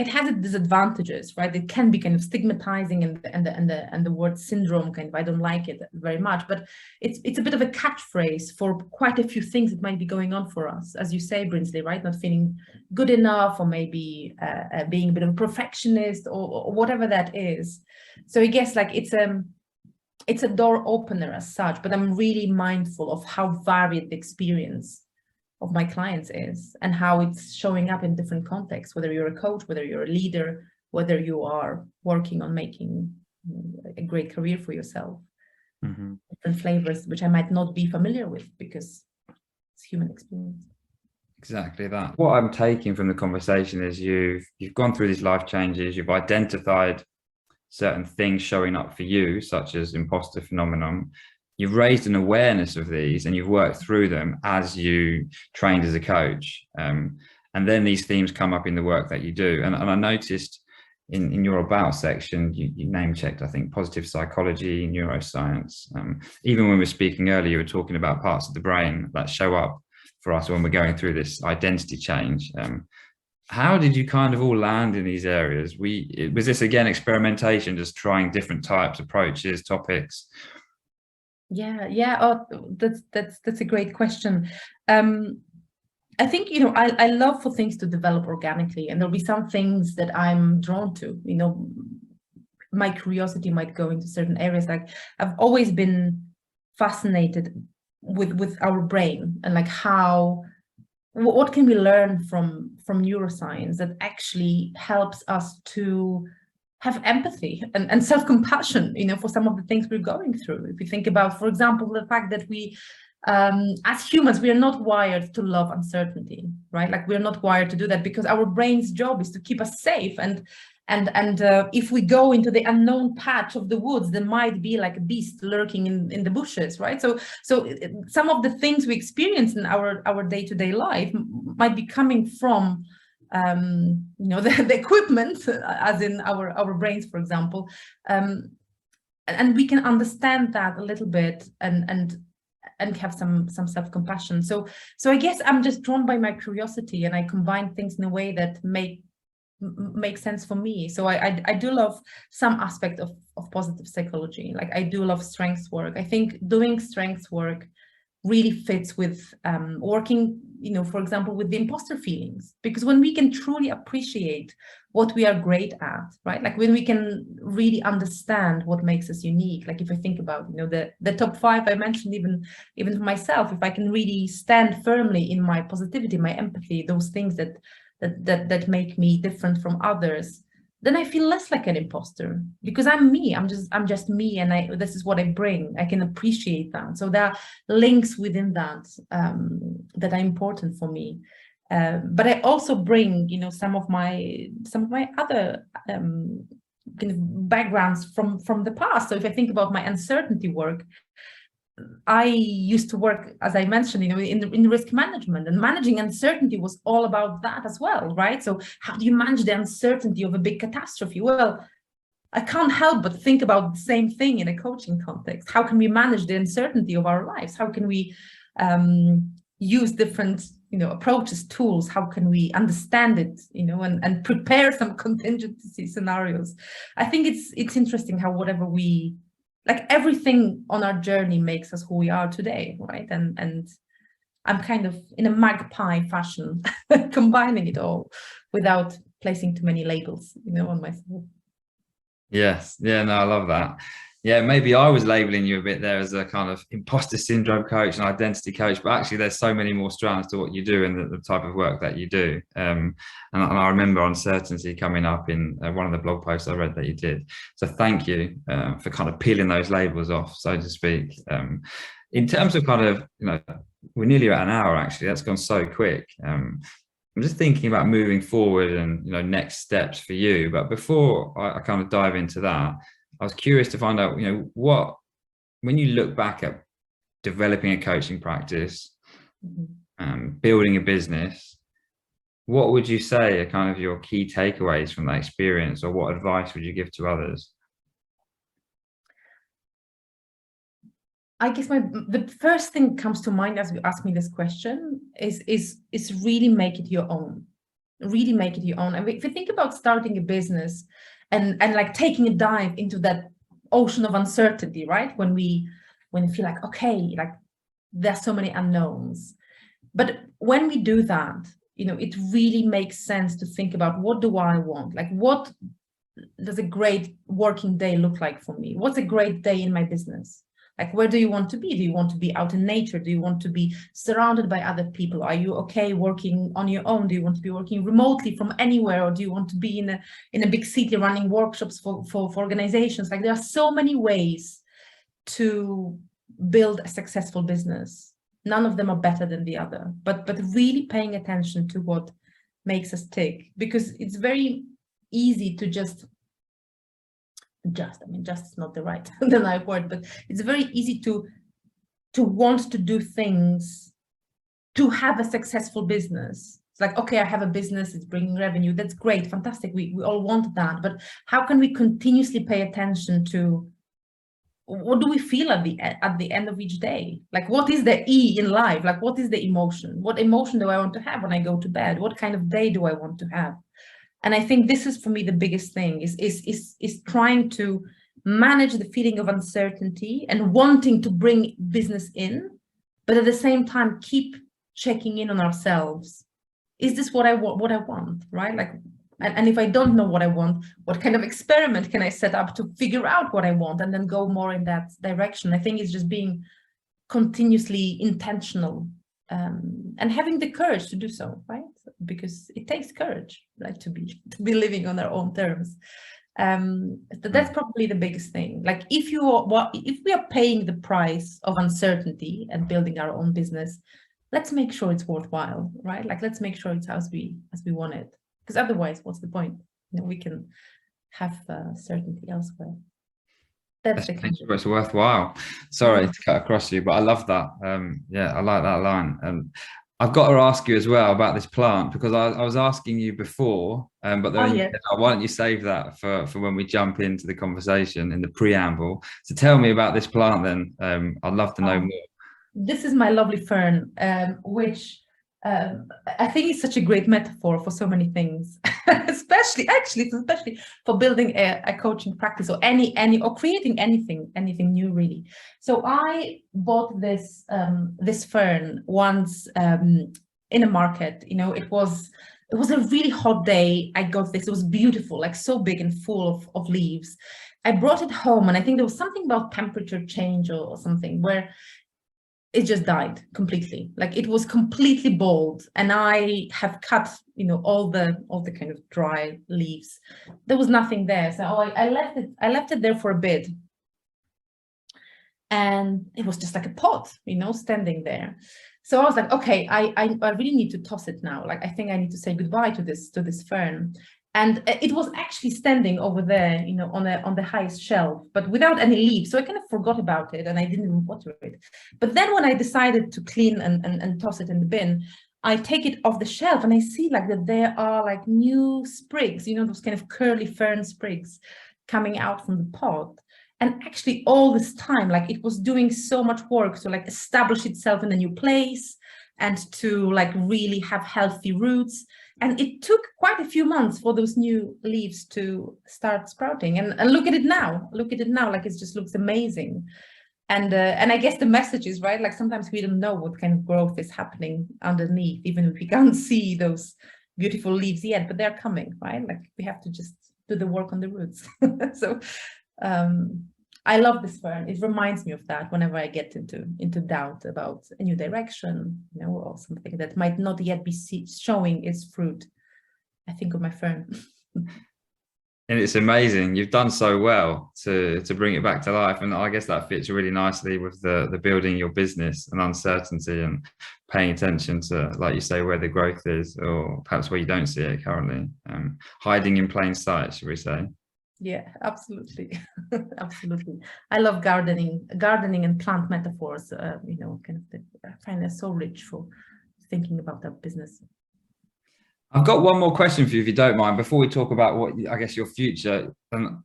has its disadvantages, right? It can be kind of stigmatizing, and the word syndrome kind of, I don't like it very much, but it's a bit of a catchphrase for quite a few things that might be going on for us, as you say, Brinsley, right? Not feeling good enough, or maybe being a bit of a perfectionist, or whatever that is. So I guess like it's a door opener as such, but I'm really mindful of how varied the experience of my clients is, and how it's showing up in different contexts, whether you're a coach, whether you're a leader, whether you are working on making a great career for yourself. Different flavors, which I might not be familiar with, because it's human experience. Exactly that. What I'm taking from the conversation is you've gone through these life changes, you've identified certain things showing up for you, such as imposter phenomenon. You've raised an awareness of these, and you've worked through them as you trained as a coach. And then these themes come up in the work that you do. And I noticed in your about section, you name checked, I think, positive psychology, neuroscience. Even when we were speaking earlier, you were talking about parts of the brain that show up for us when we're going through this identity change. How did you kind of all land in these areas? Was this, again, experimentation, just trying different types, approaches, topics? Yeah. Oh, that's a great question. I think, I love for things to develop organically, and there'll be some things that I'm drawn to. My curiosity might go into certain areas. Like I've always been fascinated with our brain, and like what can we learn from neuroscience that actually helps us to have empathy and self-compassion, for some of the things we're going through. If we think about, for example, the fact that we, as humans, we are not wired to love uncertainty, right? Like we're not wired to do that, because our brain's job is to keep us safe. And if we go into the unknown patch of the woods, there might be like a beast lurking in the bushes, right? So some of the things we experience in our day-to-day life might be coming from the equipment, as in our brains, for example, and we can understand that a little bit and have some self-compassion. So I guess I'm just drawn by my curiosity, and I combine things in a way that make sense for me. So I do love some aspect of positive psychology. Like I do love strengths work. I think doing strengths work really fits with working, for example, with the imposter feelings, because when we can truly appreciate what we are great at, right? Like when we can really understand what makes us unique. Like if I think about, the top 5 I mentioned, even for myself, if I can really stand firmly in my positivity, my empathy, those things that make me different from others, then I feel less like an imposter, because I'm me. I'm just me, and this is what I bring. I can appreciate that. So there are links within that that are important for me. But I also bring, some of my other kind of backgrounds from the past. So if I think about my uncertainty work, I used to work, as I mentioned, in risk management, and managing uncertainty was all about that as well, right? So how do you manage the uncertainty of a big catastrophe? Well, I can't help but think about the same thing in a coaching context. How can we manage the uncertainty of our lives? How can we use different, approaches, tools? How can we understand it, and prepare some contingency scenarios? I think it's interesting how whatever we, like everything on our journey makes us who we are today, right? And I'm kind of in a magpie fashion, combining it all without placing too many labels, on myself. Yes. Yeah, no, I love that. Yeah, maybe I was labeling you a bit there as a kind of imposter syndrome coach and identity coach, but actually there's so many more strands to what you do and the type of work that you do. And I remember uncertainty coming up in one of the blog posts I read that you did. So thank you for kind of peeling those labels off, so to speak. In terms of kind of, we're nearly at an hour actually. That's gone so quick. I'm just thinking about moving forward and next steps for you. But before I kind of dive into that, I was curious to find out, when you look back at developing a coaching practice, building a business, what would you say are kind of your key takeaways from that experience, or what advice would you give to others? I guess the first thing comes to mind as you ask me this question is really make it your own. Really make it your own. And if you think about starting a business and like taking a dive into that ocean of uncertainty, right? When we feel like, okay, like there's so many unknowns. But when we do that, it really makes sense to think about, what do I want? Like, what does a great working day look like for me? What's a great day in my business? Like, where do you want to be? Do you want to be out in nature? Do you want to be surrounded by other people? Are you okay working on your own? Do you want to be working remotely from anywhere? Or do you want to be in a big city running workshops for organizations? Like, there are so many ways to build a successful business. None of them are better than the other, but really paying attention to what makes us tick, because it's very easy to just is not the right word, but it's very easy to want to do things to have a successful business. It's like, okay, I have a business, it's bringing revenue, that's great, fantastic, we all want that, but how can we continuously pay attention to what do we feel at the end of each day? Like, what is the E in life? Like, what is the emotion? What emotion do I want to have when I go to bed? What kind of day do I want to have? And I think this is, for me, the biggest thing is trying to manage the feeling of uncertainty and wanting to bring business in, but at the same time, keep checking in on ourselves. Is this what I want, right? Like, and if I don't know what I want, what kind of experiment can I set up to figure out what I want and then go more in that direction? I think it's just being continuously intentional. And having the courage to do so, right? Because it takes courage, right, to be living on our own terms. That's probably the biggest thing. Like, if we are paying the price of uncertainty and building our own business, let's make sure it's worthwhile, right? Like, let's make sure it's as we want it. Because otherwise, what's the point? We can have certainty elsewhere. That's the kind of... It's worthwhile. Sorry to cut across you, but I love that. Yeah, I like that line. I've got to ask you as well about this plant, because I was asking you before, but then you said, why don't you save that for when we jump into the conversation in the preamble? So tell me about this plant then. I'd love to know more. This is my lovely fern, which I think is such a great metaphor for so many things, especially for building a coaching practice or or creating anything new, really. So I bought this fern once in a market. It was a really hot day. I got this. It was beautiful, like so big and full of leaves. I brought it home, and I think there was something about temperature change or something where it just died completely. Like, it was completely bald, and I have cut, all the kind of dry leaves. There was nothing there, so I left it there for a bit, and it was just like a pot, standing there. So I was like, okay, I really need to toss it now. Like, I think I need to say goodbye to this fern. And it was actually standing over there, on the highest shelf, but without any leaves. So I kind of forgot about it, and I didn't even water it. But then when I decided to clean and toss it in the bin, I take it off the shelf, and I see like that there are like new sprigs, those kind of curly fern sprigs coming out from the pot. And actually all this time, like, it was doing so much work to like establish itself in a new place and to like really have healthy roots. And it took quite a few months for those new leaves to start sprouting. And look at it now. Like, it just looks amazing. And I guess the message is, right, like, sometimes we don't know what kind of growth is happening underneath, even if we can't see those beautiful leaves yet, but they're coming, right? Like, we have to just do the work on the roots. So I love this fern. It reminds me of that whenever I get into doubt about a new direction, you know, or something that might not yet be showing its fruit. I think of my fern. And it's amazing. You've done so well to bring it back to life. And I guess that fits really nicely with the building your business and uncertainty and paying attention to, like you say, where the growth is, or perhaps where you don't see it currently. Hiding in plain sight, should we say? Yeah, absolutely. Absolutely. I love gardening and plant metaphors, you know, I find it so rich for thinking about that business. I've got one more question for you, if you don't mind, before we talk about what I guess your future. And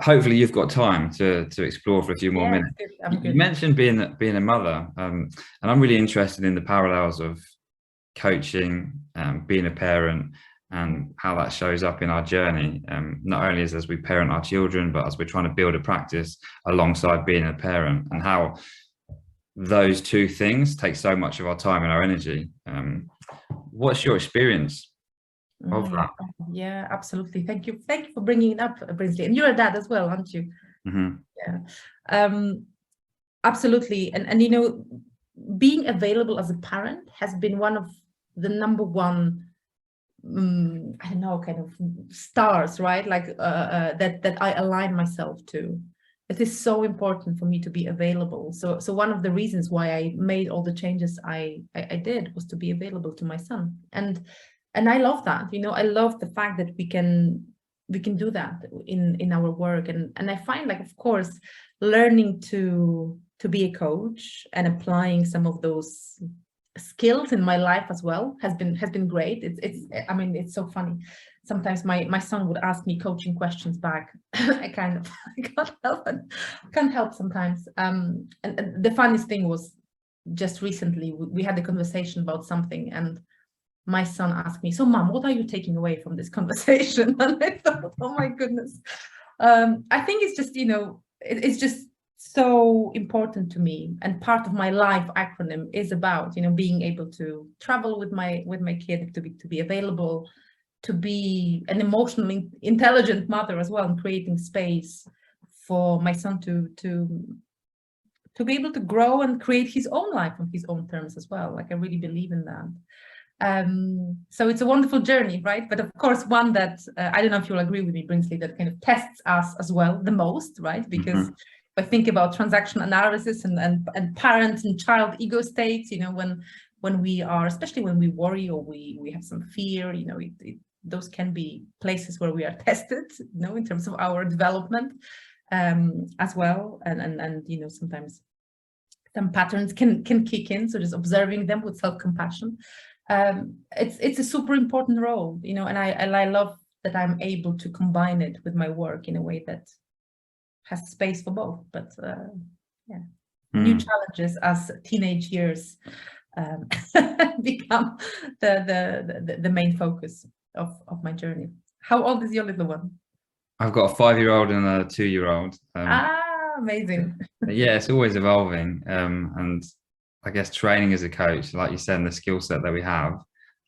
hopefully you've got time to explore for a few more minutes. You mentioned being a mother, and I'm really interested in the parallels of coaching, being a parent, and how that shows up in our journey, not only as we parent our children, but as we're trying to build a practice alongside being a parent, and how those two things take so much of our time and our energy. What's your experience of that? Yeah, absolutely. Thank you for bringing it up, Brinsley. And you're a dad as well, aren't you? Mm-hmm. Yeah, absolutely. And you know, being available as a parent has been one of the number one, I don't know, kind of stars, right? Like that I align myself to. It is so important for me to be available. So one of the reasons why I made all the changes I did was to be available to my son. And I love that, you know, I love the fact that we can do that in our work. And I find, like, of course, learning to be a coach and applying some of those skills in my life as well has been great. I mean, it's so funny. Sometimes my son would ask me coaching questions back. I can't help sometimes. And the funniest thing was, just recently we had a conversation about something, and my son asked me, "So, Mom, what are you taking away from this conversation?" And I thought, oh my goodness. I think it's just, you know, it's just so important to me, and part of my life acronym is about, you know, being able to travel with my kid, to be available, to be an emotionally intelligent mother as well, and creating space for my son to be able to grow and create his own life on his own terms as well. Like, I really believe in that. So it's a wonderful journey, right? But of course, one that I don't know if you'll agree with me, Brinsley, that kind of tests us as well the most, right? Because if I think about transaction analysis and parent and child ego states, you know, when we are, especially when we worry or we have some fear, you know, those can be places where we are tested, you know, in terms of our development as well. And you know, sometimes some patterns can kick in. So just observing them with self-compassion. It's a super important role, you know, and I love that I'm able to combine it with my work in a way that has space for both. But yeah, new challenges as teenage years become the main focus of my journey. How old is your little one? I've got a 5-year-old and a 2-year-old. Amazing. Yeah, it's always evolving. And I guess training as a coach, like you said, and the skill set that we have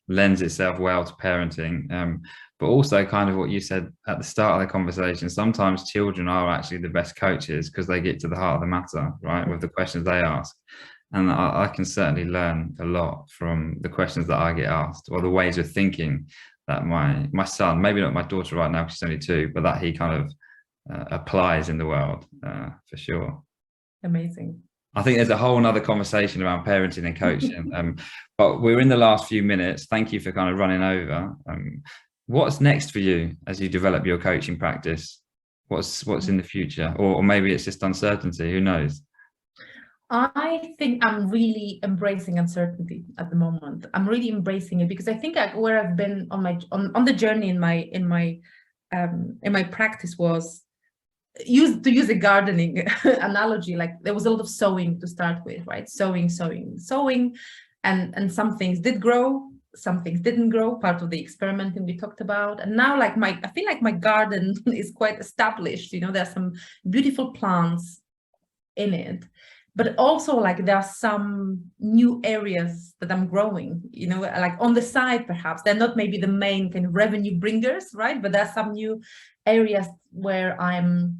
lends itself well to parenting. But also kind of what you said at the start of the conversation, sometimes children are actually the best coaches because they get to the heart of the matter, right, with the questions they ask. And I can certainly learn a lot from the questions that I get asked, or the ways of thinking that my son, maybe not my daughter right now, because she's only 2, but that he kind of applies in the world, for sure. Amazing. I think there's a whole nother conversation around parenting and coaching, but we're in the last few minutes. Thank you for kind of running over. What's next for you as you develop your coaching practice? What's in the future, or maybe it's just uncertainty, who knows? I think I'm really embracing uncertainty at the moment. I'm really embracing it because I think where I've been on the journey in my practice was to use a gardening analogy. Like, there was a lot of sowing to start with, right? Sowing, and some things did grow, some things didn't grow, part of the experimenting we talked about. And now, like, I feel like my garden is quite established, you know, there's some beautiful plants in it, but also, like, there are some new areas that I'm growing, you know, like on the side. Perhaps they're not maybe the main kind of revenue bringers, right? But there's some new areas where I'm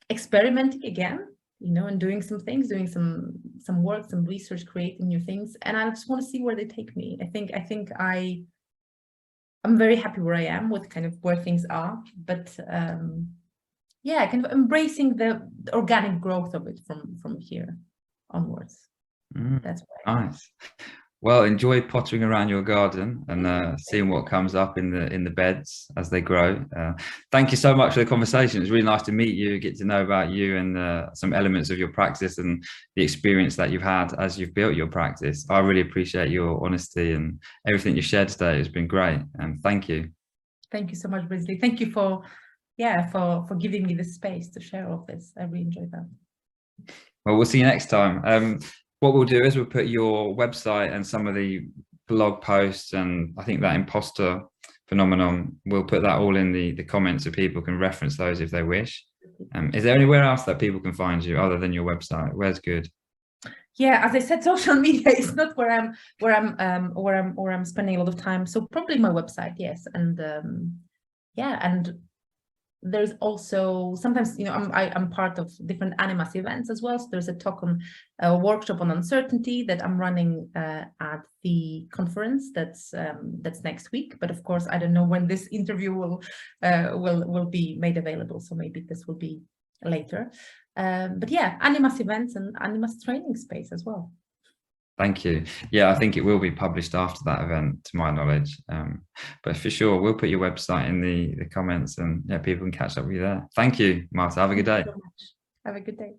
experimenting again, and doing some things, doing some work, some research, creating new things. And I just want to see where they take me. I think I'm very happy where I am with kind of where things are, but yeah, kind of embracing the organic growth of it from here onwards. That's why. Nice. Well, enjoy pottering around your garden and seeing what comes up in the beds as they grow. Thank you so much for the conversation. It's really nice to meet you, get to know about you and some elements of your practice and the experience that you've had as you've built your practice. I really appreciate your honesty and everything you shared today. It's been great. And thank you. Thank you so much, Brisley. Thank you for giving me the space to share all of this. I really enjoyed that. Well, we'll see you next time. What we'll do is we'll put your website and some of the blog posts and I think that imposter phenomenon, we'll put that all in the comments so people can reference those if they wish. Is there anywhere else that people can find you other than your website? Where's good? Yeah, as I said, social media is not where I'm spending a lot of time. So probably my website, yes. And yeah, and there's also sometimes, I'm part of different Animas events as well. So there's a workshop on uncertainty that I'm running at the conference that's next week. But of course, I don't know when this interview will be made available. So maybe this will be later. But yeah, Animas events and Animas training space as well. Thank you. Yeah, I think it will be published after that event, to my knowledge. But for sure, we'll put your website in the comments and yeah, people can catch up with you there. Thank you, Marta. Have a good day. Thank you so much. Have a good day.